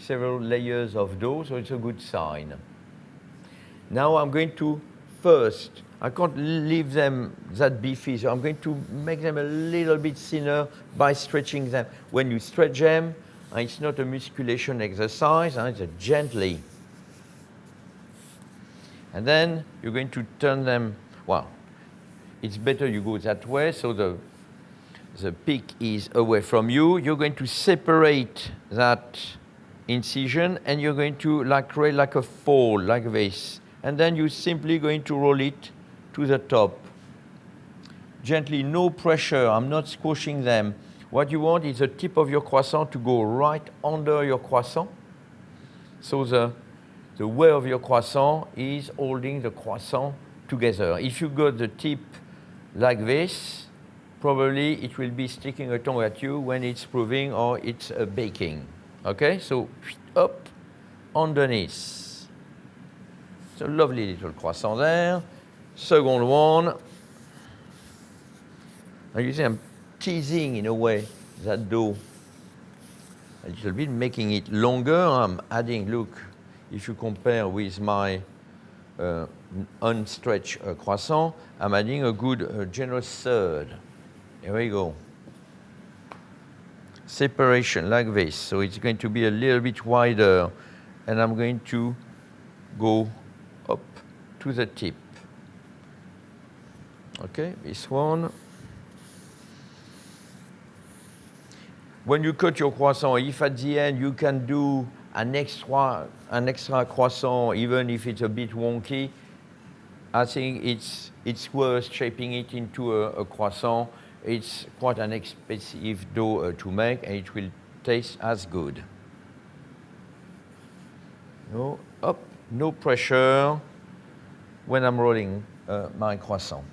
several layers of dough, so it's a good sign. Now I'm going to first, I can't leave them that beefy, so I'm going to make them a little bit thinner by stretching them. When you stretch them, it's not a musculation exercise, it's a gently. And then you're going to turn them, well, it's better you go that way, so the peak is away from you. You're going to separate that incision, and you're going to create like a fold, like this. And then you're simply going to roll it to the top. Gently, no pressure, I'm not squashing them. What you want is the tip of your croissant to go right under your croissant. So the way of your croissant is holding the croissant together. If you got the tip like this, probably it will be sticking a tongue at you when it's proving or it's baking. Okay, so up, underneath. It's a lovely little croissant there. Second one. Now you see I'm teasing in a way that dough a little bit, making it longer. I'm adding, look, if you compare with my unstretched croissant, I'm adding a good generous third. Here we go. Separation like this. So it's going to be a little bit wider, and I'm going to go up to the tip. Okay, this one. When you cut your croissant, if at the end you can do an extra croissant, even if it's a bit wonky, I think it's worth shaping it into a croissant. It's quite an expensive dough to make, and it will taste as good. No, up, no pressure when I'm rolling my croissant.